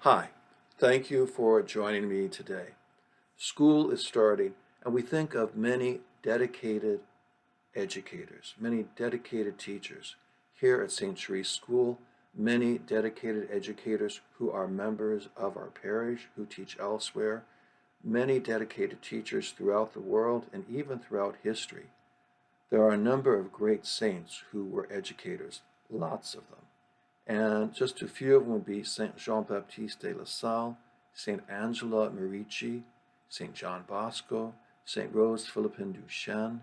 Hi, thank you for joining me today. School is starting, and we think of many dedicated educators, many dedicated teachers. Here at St. Therese School, many dedicated educators who are members of our parish, who teach elsewhere, many dedicated teachers throughout the world and even throughout history. There are a number of great saints who were educators, lots of them. And just a few of them would be Saint Jean-Baptiste de la Salle, Saint Angela Merici, Saint John Bosco, Saint Rose Philippine Duchesne,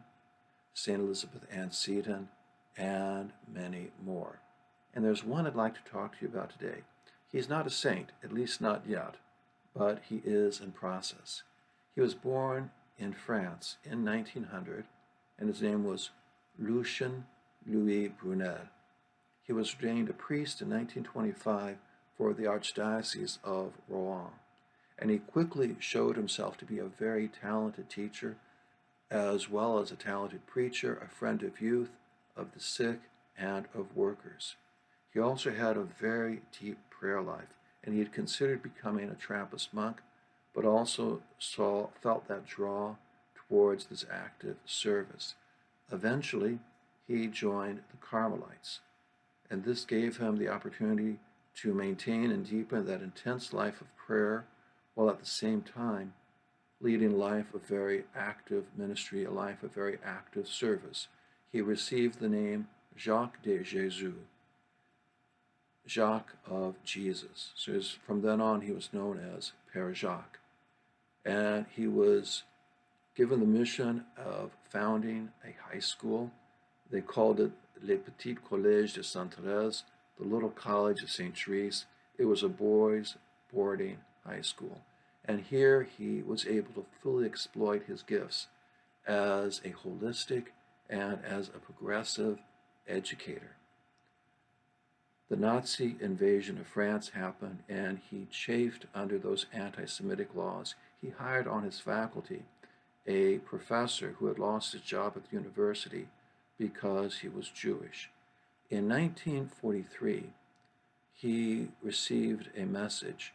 Saint Elizabeth Ann Seton, and many more. And there's one I'd like to talk to you about today. He's not a saint, at least not yet, but he is in process. He was born in France in 1900, and his name was Lucien Louis Brunel. He was ordained a priest in 1925 for the Archdiocese of Rouen, and he quickly showed himself to be a very talented teacher, as well as a talented preacher, a friend of youth, of the sick, and of workers. He also had a very deep prayer life, and he had considered becoming a Trappist monk, but also felt that draw towards this active service. Eventually, he joined the Carmelites, and this gave him the opportunity to maintain and deepen that intense life of prayer while at the same time leading a life of very active ministry, a life of very active service. He received the name Jacques de Jésus, Jacques of Jesus. So from then on he was known as Pere Jacques. And he was given the mission of founding a high school. They called it Le Petit Collège de Sainte-Thérèse, the Little College of St. Therese. It was a boys' boarding high school. And here he was able to fully exploit his gifts as a holistic and as a progressive educator. The Nazi invasion of France happened, and he chafed under those anti-Semitic laws. He hired on his faculty a professor who had lost his job at the university because he was Jewish. In 1943, he received a message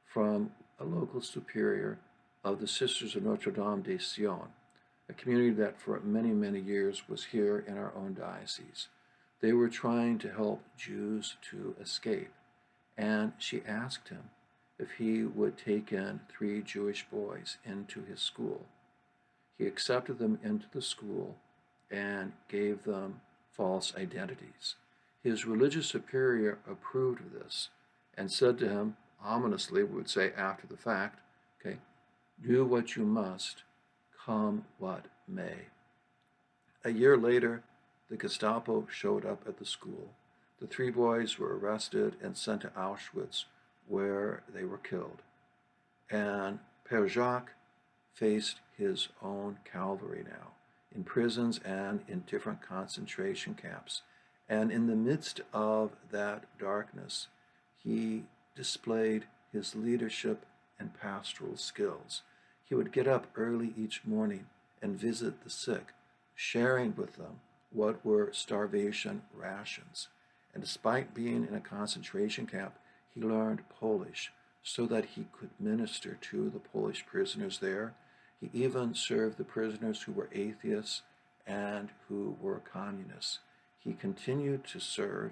from a local superior of the Sisters of Notre Dame de Sion, a community that for many, many years was here in our own diocese. They were trying to help Jews to escape, and she asked him if he would take in 3 Jewish boys into his school. He accepted them into the school and gave them false identities. His religious superior approved of this and said to him, ominously, we would say after the fact, okay, do what you must, come what may. A year later, the Gestapo showed up at the school. The 3 boys were arrested and sent to Auschwitz, where they were killed. And Pere Jacques faced his own Calvary now, in prisons and in different concentration camps. And in the midst of that darkness, he displayed his leadership and pastoral skills. He would get up early each morning and visit the sick, sharing with them what were starvation rations. And despite being in a concentration camp, he learned Polish so that he could minister to the Polish prisoners there. He even served the prisoners who were atheists and who were communists. He continued to serve,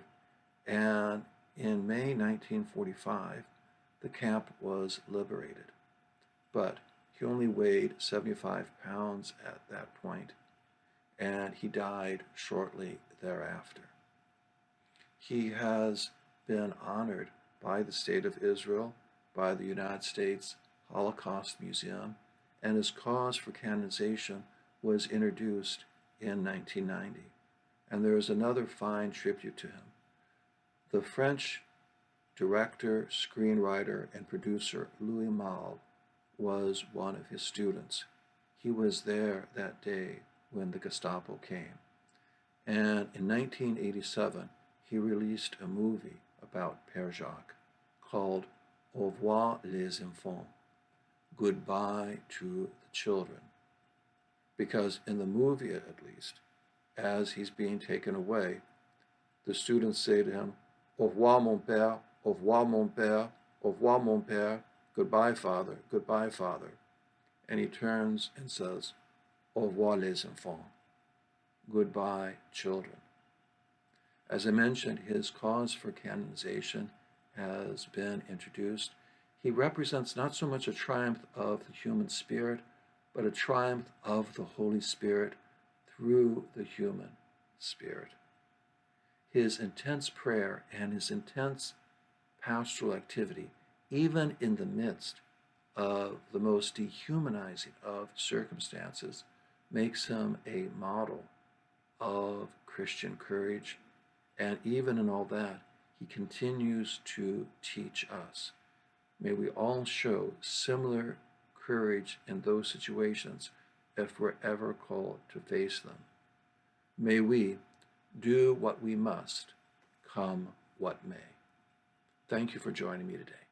and in May 1945, the camp was liberated. But he only weighed 75 pounds at that point, and he died shortly thereafter. He has been honored by the State of Israel, by the United States Holocaust Museum, and his cause for canonization was introduced in 1990. And there is another fine tribute to him. The French director, screenwriter, and producer Louis Malle was one of his students. He was there that day when the Gestapo came. And in 1987, he released a movie about Pere Jacques called Au revoir les enfants, Goodbye to the Children. Because in the movie, at least, as he's being taken away, the students say to him, Au revoir mon père, au Au revoir, mon père. Goodbye, father. Goodbye, father. And he turns and says, Au revoir, les enfants. Goodbye, children. As I mentioned, his cause for canonization has been introduced. He represents not so much a triumph of the human spirit, but a triumph of the Holy Spirit through the human spirit. His intense prayer and his intense pastoral activity, even in the midst of the most dehumanizing of circumstances, makes him a model of Christian courage. And even in all that, he continues to teach us. May we all show similar courage in those situations if we're ever called to face them. May we do what we must, come what may. Thank you for joining me today.